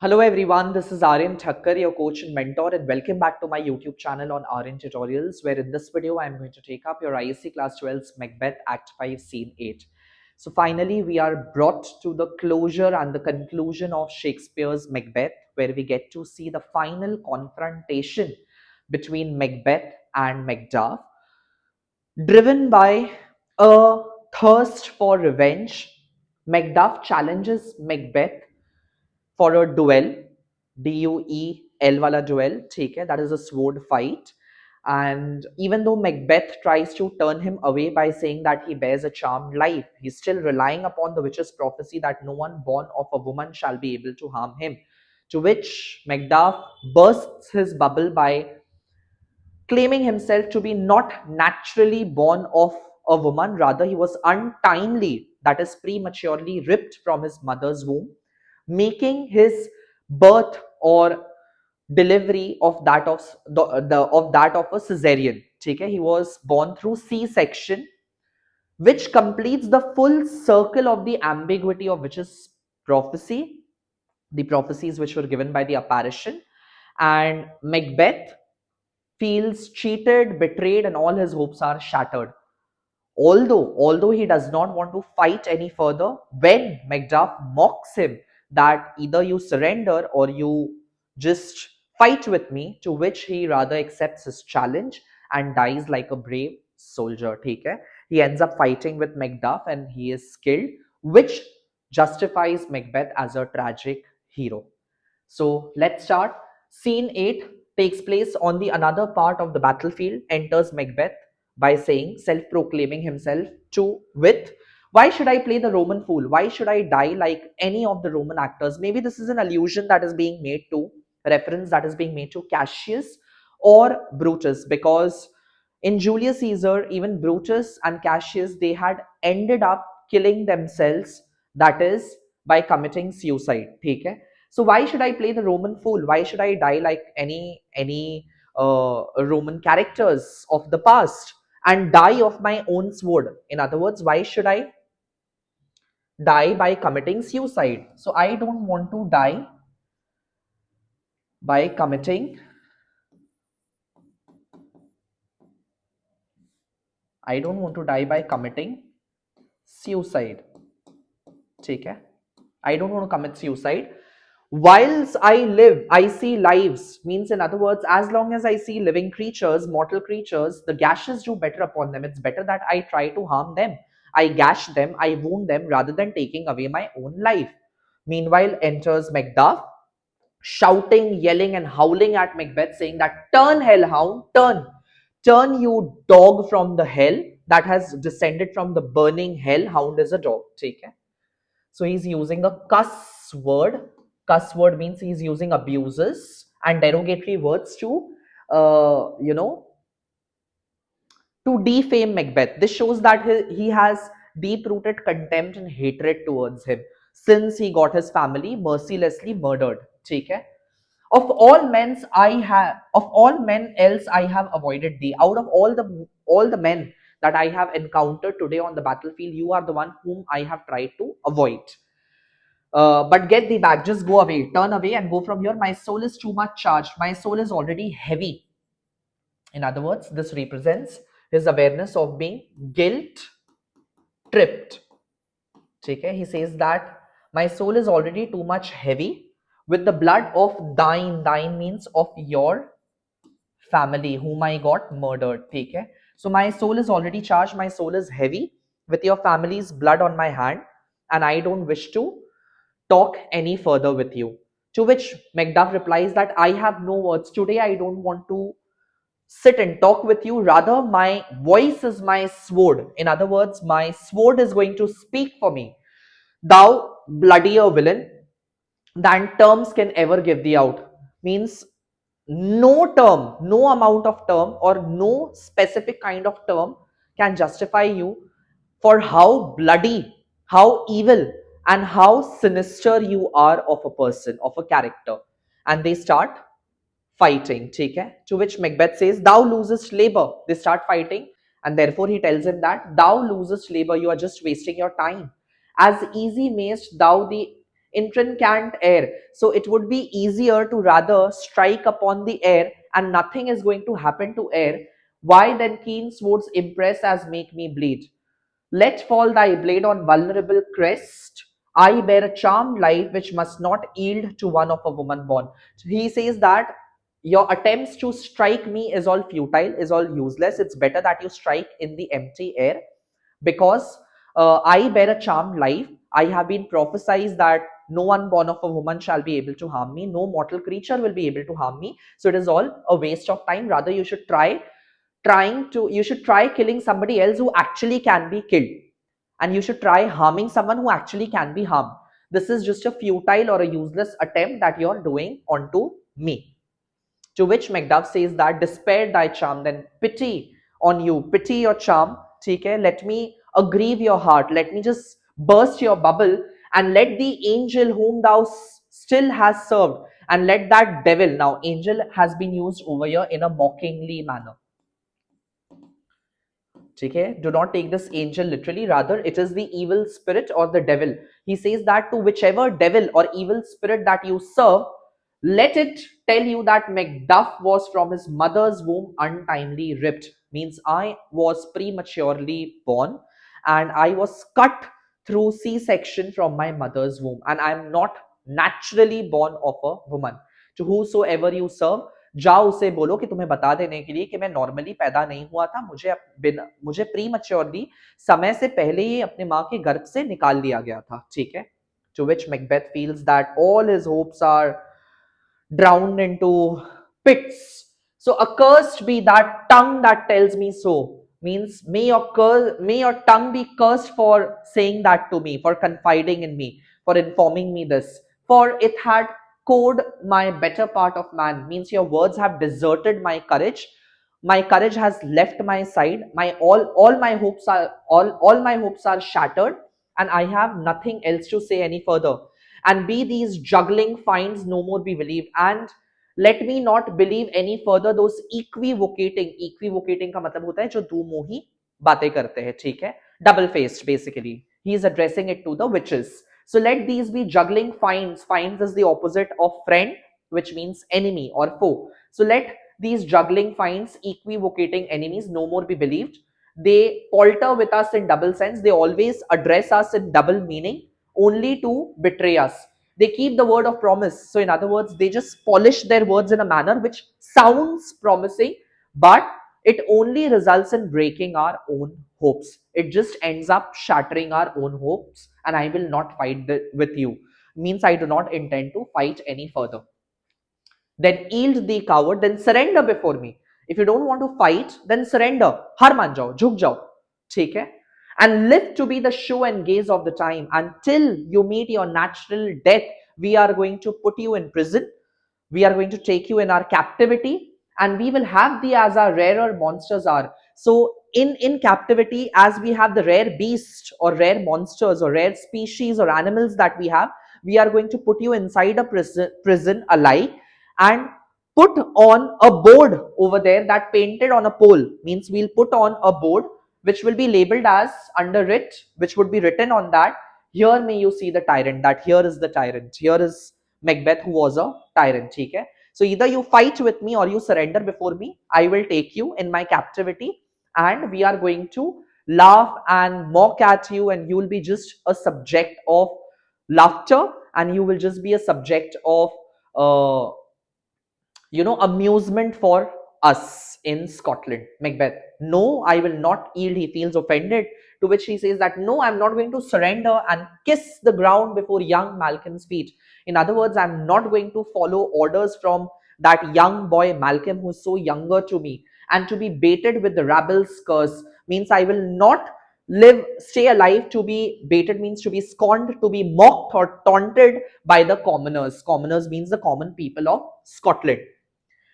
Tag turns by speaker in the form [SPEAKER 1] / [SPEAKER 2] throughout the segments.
[SPEAKER 1] Hello everyone, this is Aryan Thakkar, your coach and mentor, and welcome back to my YouTube channel on Aryan Tutorials, where in this video I am going to take up your ISC Class 12's Macbeth Act 5 Scene 8. So finally we are brought to the closure and the conclusion of Shakespeare's Macbeth, where we get to see the final confrontation between Macbeth and Macduff. Driven by a thirst for revenge, Macduff challenges Macbeth for a duel, DUEL wala duel, ठीक है, that is a sword fight. And even though Macbeth tries to turn him away by saying that he bears a charmed life, he's still relying upon the witch's prophecy that no one born of a woman shall be able to harm him. To which Macduff bursts his bubble by claiming himself to be not naturally born of a woman, rather, he was untimely, that is, prematurely ripped from his mother's womb, making his birth or delivery of that of a cesarean. Okay? He was born through C-section, which completes the full circle of the ambiguity of which is prophecy, the prophecies which were given by the apparition. And Macbeth feels cheated, betrayed, and all his hopes are shattered. Although he does not want to fight any further, when Macduff mocks him that either you surrender or you just fight with me, to which he rather accepts his challenge and dies like a brave soldier. ठीक है? He ends up fighting with Macduff and he is killed, which justifies Macbeth as a tragic hero. So let's start. Scene 8 takes place on the another part of the battlefield. Enters Macbeth by saying, self-proclaiming himself to with, why should I play the Roman fool? Why should I die like any of the Roman actors? Maybe this is an allusion that is being made to, reference that is being made to Cassius or Brutus, because in Julius Caesar, even Brutus and Cassius, they had ended up killing themselves, that is by committing suicide. ठीक है? So why should I play the Roman fool? Why should I die like any Roman characters of the past and die of my own sword? In other words, why should I die by committing suicide? So I don't want to die by committing. I don't want to die by committing suicide. ठीक है? I don't want to commit suicide. Whilst I live, I see lives. Means, in other words, as long as I see living creatures, mortal creatures, the gashes do better upon them. It's better that I try to harm them. I gash them, I wound them, rather than taking away my own life. Meanwhile, enters Macduff, shouting, yelling, and howling at Macbeth, saying that, turn, hellhound, turn. Turn, you dog from the hell that has descended from the burning hell. Hound is a dog. Take care. So he's using a cuss word. Cuss word means he's using abuses and derogatory words to, to defame Macbeth. This shows that he has deep-rooted contempt and hatred towards him since he got his family mercilessly murdered. Okay? Of all men else I have avoided thee. Out of all the men that I have encountered today on the battlefield, you are the one whom I have tried to avoid. But get thee back, just go away, turn away and go from here. My soul is too much charged. My soul is already heavy. In other words, this represents his awareness of being guilt tripped. Okay? He says that my soul is already too much heavy with the blood of thine. Thine means of your family whom I got murdered. Okay? So my soul is already charged. My soul is heavy with your family's blood on my hand, and I don't wish to talk any further with you. To which Macduff replies that I have no words. Today I don't want to sit and talk with you. Rather, my voice is my sword. In other words, my sword is going to speak for me. Thou bloodier villain than terms can ever give thee out. Means no term, no amount of term, or no specific kind of term can justify you for how bloody, how evil, and how sinister you are of a person, of a character. And they start fighting. Okay? To which Macbeth says, thou losest labor. They start fighting, and therefore he tells him that thou losest labor, you are just wasting your time. As easy mayest thou the intrincant air. So it would be easier to rather strike upon the air, and nothing is going to happen to air. Why then keen swords impress as make me bleed? Let fall thy blade on vulnerable crest. I bear a charmed life which must not yield to one of a woman born. So he says that your attempts to strike me is all futile, is all useless. It's better that you strike in the empty air, because I bear a charmed life. I have been prophesied that no one born of a woman shall be able to harm me. No mortal creature will be able to harm me. So it is all a waste of time. Rather, you should try killing somebody else who actually can be killed, and you should try harming someone who actually can be harmed. This is just a futile or a useless attempt that you're doing onto me. To which Macduff says that despair thy charm, then pity on you, pity your charm. Okay, let me aggrieve your heart, let me just burst your bubble, and let the angel whom thou still has served, and let that devil, now angel has been used over here in a mockingly manner. Okay, do not take this angel literally, rather it is the evil spirit or the devil. He says that to whichever devil or evil spirit that you serve, let it tell you that Macduff was from his mother's womb untimely ripped. Means I was prematurely born, and I was cut through C-section from my mother's womb, and I am not naturally born of a woman. To whosoever you serve, जाओ उसे बोलो कि तुम्हें बता देने के लिए कि मैं नॉर्मली पैदा नहीं हुआ था, मुझे प्रीमैच्योरली समय से पहले ही अपने माँ के गर्भ से निकाल लिया गया था. ठीक है. To which Macbeth feels that all his hopes are drowned into pits. So accursed be that tongue that tells me so. Means may your tongue be cursed for saying that to me, for confiding in me, for informing me this. For it had cowed my better part of man. Means your words have deserted my courage. My courage has left my side. My all my hopes are all my hopes are shattered, and I have nothing else to say any further. And be these juggling finds no more be believed, and let me not believe any further those equivocating का मतलब होता है जो दो मोही बातें करते हैं. ठीक है. Double faced, basically he is addressing it to the witches. So let these be juggling finds is the opposite of friend, which means enemy or foe. So let these juggling finds, equivocating enemies, no more be believed. They palter with us in double sense, they always address us in double meaning, only to betray us. They keep the word of promise. So in other words, they just polish their words in a manner which sounds promising, but it only results in breaking our own hopes. It just ends up shattering our own hopes, and I will not fight with you. Means I do not intend to fight any further. Then yield thee coward, then surrender before me. If you don't want to fight, then surrender. Har मान जाओ, झुक जाओ. ठीक है. And live to be the show and gaze of the time until you meet your natural death. We are going to put you in prison, we are going to take you in our captivity, and we will have thee as our rarer monsters are. So in captivity, as we have the rare beasts or rare monsters or rare species or animals that we are going to put you inside a prison alive, and put on a board over there that painted on a pole. Means we'll put on a board which will be labeled as under it, which would be written on that, here may you see the tyrant, that here is the tyrant, here is Macbeth who was a tyrant. ठीक है. So either you fight with me or you surrender before me. I will take you in my captivity, and we are going to laugh and mock at you, and you will be just a subject of laughter, and you will just be a subject of uh, amusement for us in Scotland. Macbeth, no, I will not yield. He feels offended. To which he says that, no, I'm not going to surrender and kiss the ground before young Malcolm's feet. In other words, I'm not going to follow orders from that young boy Malcolm, who's so younger to me, and to be baited with the rabble's curse. Means I will not stay alive to be baited, means to be scorned, to be mocked or taunted by the commoners. Commoners means the common people of Scotland.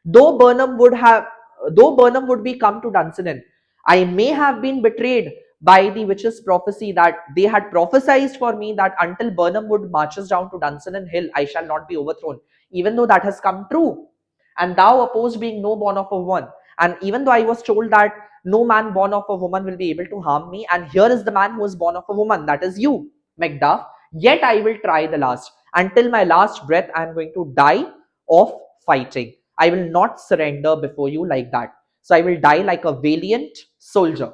[SPEAKER 1] Though Burnham would be come to Dunsinane, I may have been betrayed by the witches' prophecy that they had prophesied for me that until Burnham would marches down to Dunsinane Hill, I shall not be overthrown. Even though that has come true, and thou opposed being no born of a woman, and even though I was told that no man born of a woman will be able to harm me, and here is the man who is born of a woman, that is you, Macduff. Yet I will try the last. Until my last breath, I am going to die of fighting. I will not surrender before you like that. So I will die like a valiant soldier.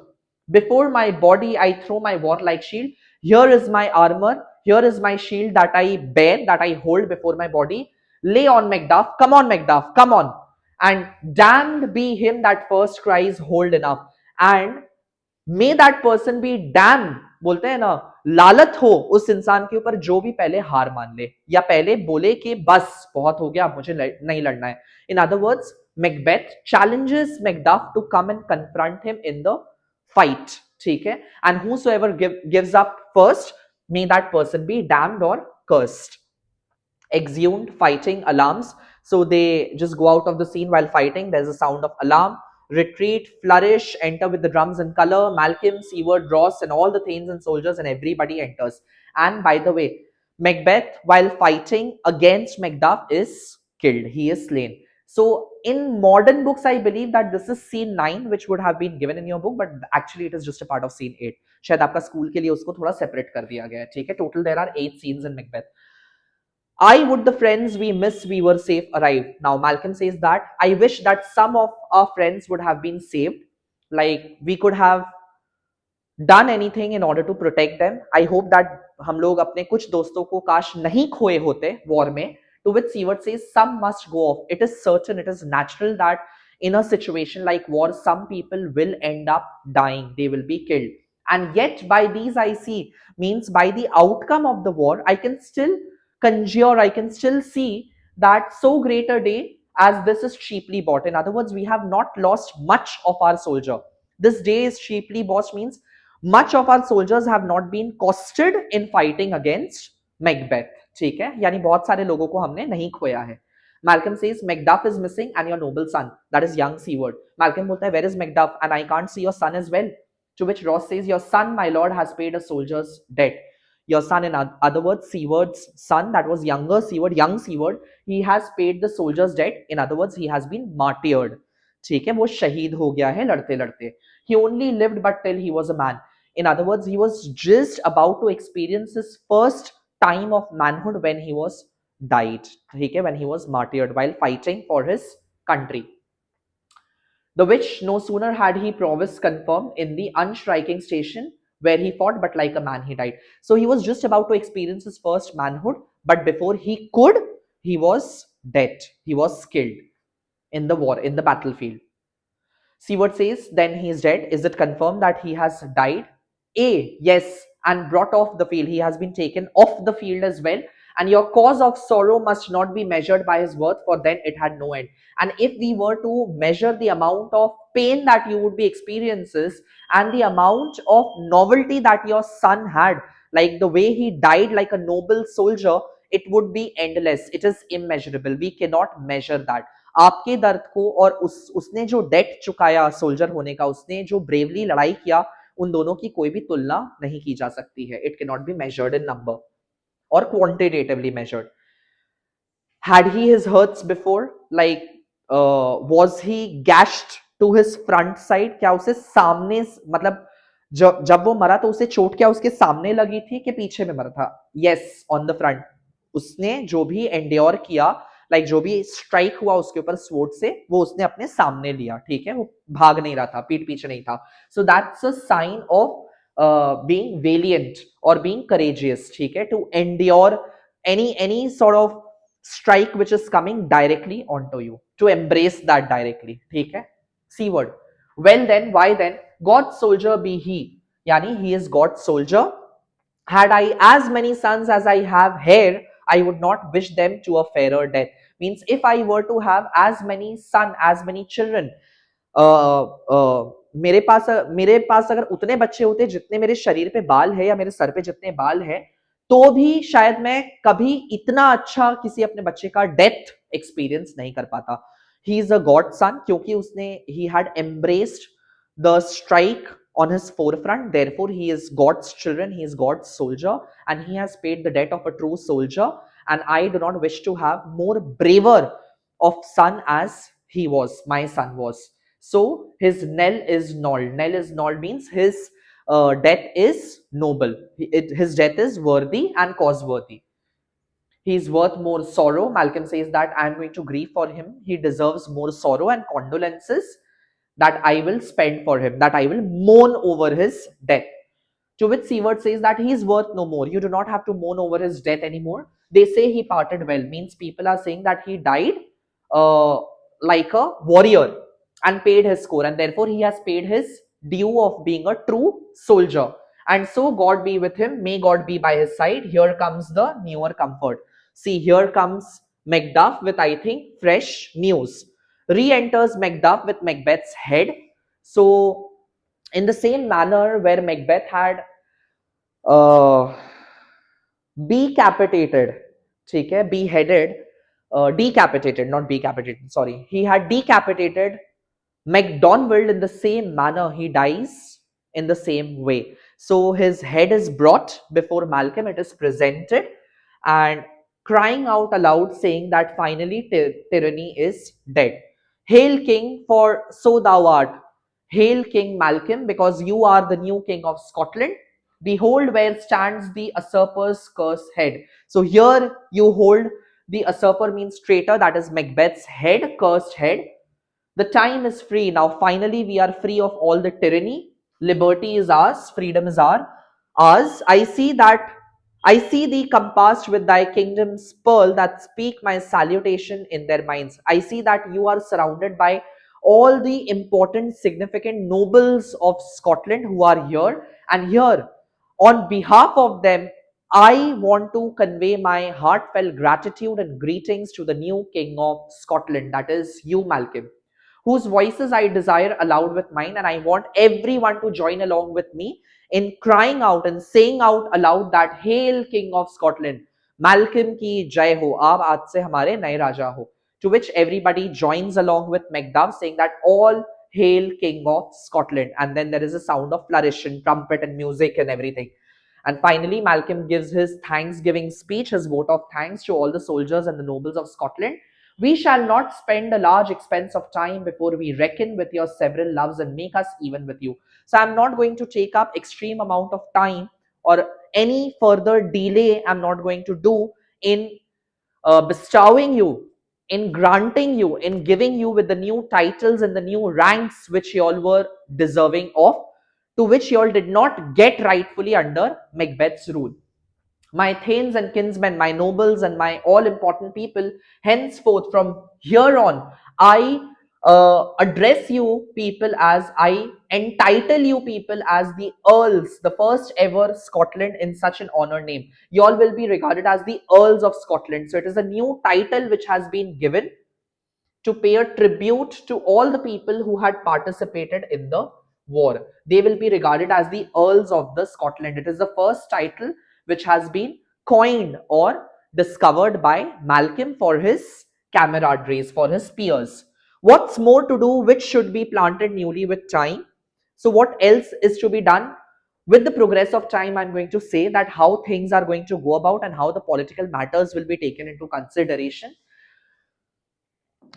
[SPEAKER 1] Before my body, I throw my warlike shield. Here is my armor. Here is my shield that I bear, that I hold before my body. Lay on, Macduff. Come on, Macduff. Come on. And damned be him that first cries, hold enough. And may that person be damn, बोलते हैं ना, लालत हो उस इंसान के ऊपर जो भी पहले हार मान ले या पहले बोले कि बस बहुत हो गया, मुझे नहीं लड़ना है. In other words, Macbeth challenges Macduff to come and confront him in the fight. ठीक है, and whosoever gives up first, may that person be damned or cursed. Exhumed fighting alarms. So they just go out of the scene while fighting. There's a sound of alarm. Retreat, flourish, enter with the drums and color. Malcolm, Seward, Ross, and all the thanes and soldiers, and everybody enters. And by the way, Macbeth, while fighting against Macduff, is killed. He is slain. So in modern books, I believe that this is scene 9, which would have been given in your book, but actually it is just a part of scene 8. शायद आपका school के लिए उसको थोड़ा separate कर दिया गया है. ठीक है, total there are 8 scenes in Macbeth. I would the friends we miss we were safe arrive. Now Malcolm says that I wish that some of our friends would have been saved. Like we could have done anything in order to protect them. I hope that हम लोग अपने कुछ दोस्तों को काश नहीं खोए होते war में. To which Seward says some must go off. It is certain, it is natural that in a situation like war, some people will end up dying. They will be killed. And yet by these I see, means by the outcome of the war, I can still conjure, I can still see that so great a day as this is cheaply bought. In other words, we have not lost much of our soldier. This day is cheaply bought means much of our soldiers have not been costed in fighting against Macbeth. ठीक है, यानी बहुत सारे लोगों को हमने नहीं खोया है. Malcolm says Macduff is missing and your noble son, that is young Seward. Malcolm बोलता है where is Macduff and I can't see your son as well. To which Ross says your son, my lord, has paid a soldier's debt. Your son, in other words, Seward's son, that was younger Seward, young Seward, he has paid the soldier's debt. In other words, he has been martyred. ठीक है, वो शहीद हो गया है लड़ते लड़ते. He only lived but till he was a man. In other words, he was just about to experience his first time of manhood when he was died. ठीक है, when he was martyred while fighting for his country. The which no sooner had he prowess confirmed in the unstriking station where he fought, but like a man he died. So he was just about to experience his first manhood, but before he could, he was dead. He was killed in the war, in the battlefield. Seward says, then he is dead. Is it confirmed that he has died? A, yes, and brought off the field. He has been taken off the field as well. And your cause of sorrow must not be measured by his worth, for then it had no end. And if we were to measure the amount of pain that you would be experiences and the amount of novelty that your son had, like the way he died like a noble soldier, it would be endless. It is immeasurable. We cannot measure that. आपके दर्द को और उसने जो date चुकाया soldier होने का, उसने जो ब्रेवली लड़ाई किया, उन दोनों की कोई भी तुलना नहीं की जा सकती है. It can not be measured in number or quantitatively measured. Had he his hurts before? Like, was he gashed to his front side? क्या उसे सामने, मतलब जब वो मरा तो उसे चोट क्या उसके सामने लगी थी कि पीछे में मरा था? Yes, on the front. उसने जो भी एंड्योर किया, लाइक जो भी स्ट्राइक हुआ उसके ऊपर स्वॉर्ड से, वो उसने अपने सामने लिया. ठीक है, वो भाग नहीं रहा था, पीठ पीछे नहीं था. So that's a sign of being valiant or being courageous. ठीक है, to endure any sort of strike which is coming directly onto you, to embrace that directly. ठीक है. Seward, well then, why then, God's soldier be he, yani he is God's soldier. Had I as many sons as I have here, I would not wish them to a fairer death. Means if I were to have as many son, as many children, मेरे पास अगर उतने बच्चे होते जितने मेरे शरीर पे बाल है या मेरे सर पे जितने बाल है, तो भी शायद मैं कभी इतना अच्छा किसी अपने बच्चे का डेथ एक्सपीरियंस नहीं कर पाता. ही इज अ गॉड सन, क्योंकि उसने he had embraced the strike on his forefront. Therefore he is God's children, he is God's soldier, and he has paid the debt of a true soldier. And I do not wish to have more braver of son as he was, my son was. So his knell is null. Knell is null means his death is noble. His death is worthy and causeworthy. He's worth more sorrow. Malcolm says that I'm going to grieve for him. He deserves more sorrow and condolences that I will spend for him, that I will mourn over his death. To which Seward says that he is worth no more. You do not have to mourn over his death anymore. They say he parted well, means people are saying that he died uh, like a warrior and paid his score, and therefore he has paid his due of being a true soldier. And so, God be with him. May God be by his side. Here comes the newer comfort. See, here comes Macduff with, I think, fresh news. Re enters Macduff with Macbeth's head. So, in the same manner where Macbeth had uh, decapitated, ठीक है, beheaded, decapitated, not decapitated, sorry, he had decapitated MacDonald in the same manner, he dies in the same way. So his head is brought before Malcolm, it is presented, and crying out aloud, saying that finally tyranny is dead. Hail, King, for so thou art. Hail, King Malcolm, because you are the new King of Scotland. Behold, where stands the usurper's cursed head. So here you hold the usurper means traitor, that is Macbeth's head, cursed head. The time is free. Now, finally, we are free of all the tyranny. Liberty is ours. Freedom is ours. I see thee compassed with thy kingdom's pearl that speak my salutation in their minds. I see that you are surrounded by all the important, significant nobles of Scotland who are here. And here, on behalf of them, I want to convey my heartfelt gratitude and greetings to the new King of Scotland, that is you, Malcolm, whose voices I desire aloud with mine, and I want everyone to join along with me in crying out and saying out aloud that Hail King of Scotland, Malcolm ki jai ho, aap aaj se hamare naye raja ho. To which everybody joins along with Macduff saying that all hail King of Scotland. And then there is a sound of flourish and trumpet and music and everything. And finally, Malcolm gives his thanksgiving speech, his vote of thanks to all the soldiers and the nobles of Scotland. We shall not spend a large expense of time before we reckon with your several loves and make us even with you. So I'm not going to take up extreme amount of time or any further delay. I'm not going to do in bestowing you, in granting you, in giving you with the new titles and the new ranks which you all were deserving of, to which you all did not get rightfully under Macbeth's rule. My thanes and kinsmen, my nobles and my all important people, henceforth from here on, I address you people as, I entitle you people as the Earls, the first ever Scotland in such an honor name. You all will be regarded as the Earls of Scotland. So it is a new title which has been given to pay a tribute to all the people who had participated in the war. They will be regarded as the Earls of the Scotland. It is the first title which has been coined or discovered by Malcolm for his camaraderies, for his peers. What's more to do, which should be planted newly with time? So what else is to be done? With the progress of time, I'm going to say that how things are going to go about and how the political matters will be taken into consideration.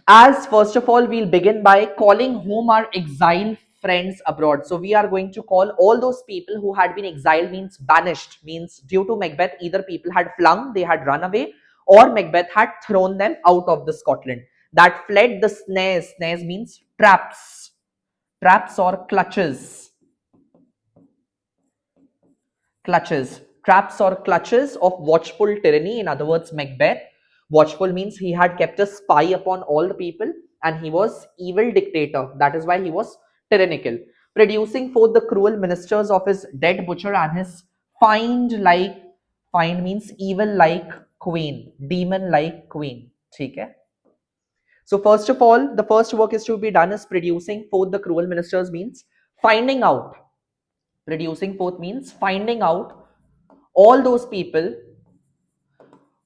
[SPEAKER 1] As first of all, we'll begin by calling home our exiled friends abroad. So we are going to call all those people who had been exiled, means banished, means due to Macbeth, either people had flung, they had run away, or Macbeth had thrown them out of the Scotland, that fled the snares means traps or traps or clutches of watchful tyranny. In other words, Macbeth, watchful means he had kept a spy upon all the people, and he was evil dictator. That is why he was tyrannical, producing forth the cruel ministers of his dead butcher and his find means evil like queen, demon like queen. Okay. So first of all, the first work is to be done is producing forth the cruel ministers, means finding out. Producing forth means finding out all those people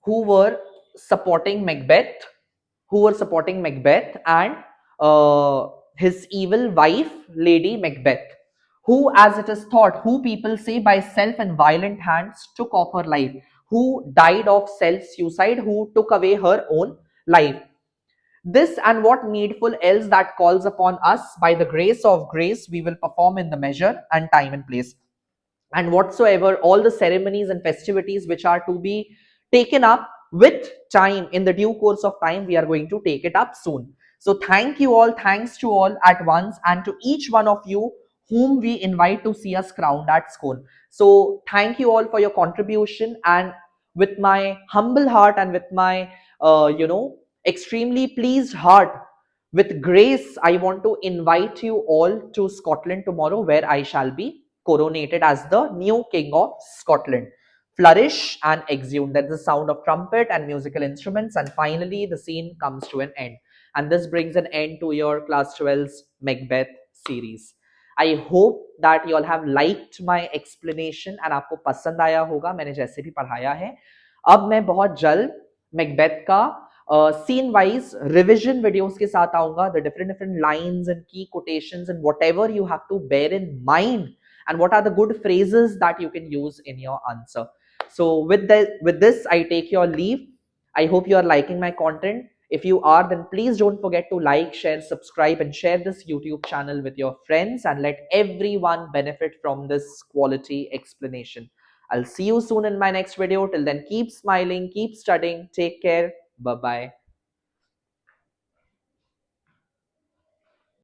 [SPEAKER 1] who were supporting Macbeth, and his evil wife, Lady Macbeth, who, as it is thought, who people say by self and violent hands took off her life, who died of self-suicide, who took away her own life. This and what needful else that calls upon us by the grace of grace we will perform in the measure and time and place, and whatsoever all the ceremonies and festivities which are to be taken up with time, in the due course of time, we are going to take it up soon. So thank you all, thanks to all at once, and to each one of you whom we invite to see us crowned at school. So thank you all for your contribution, and with my humble heart and with my extremely pleased heart, with grace, I want to invite you all to Scotland tomorrow, where I shall be coronated as the new king of Scotland. Flourish and exude. That's the sound of trumpet and musical instruments, and finally the scene comes to an end. And this brings an end to your class 12's Macbeth series. I hope that you all have liked my explanation and आपको पसंद आया होगा मैंने जैसे भी पढ़ाया है. अब मैं बहुत जल्द मैकबेथ का सीन वाइज रिविजन वीडियोस के साथ आऊंगा. The different different lines and key quotations and whatever you have to bear in mind, and what are the good phrases that you can use in your answer. So with this I take your leave. I hope you are liking my content. If you are, then please don't forget to like, share, subscribe, and share this YouTube channel with your friends, and let everyone benefit from this quality explanation. I'll see you soon in my next video. Till then, keep smiling, keep studying, take care. Bye bye.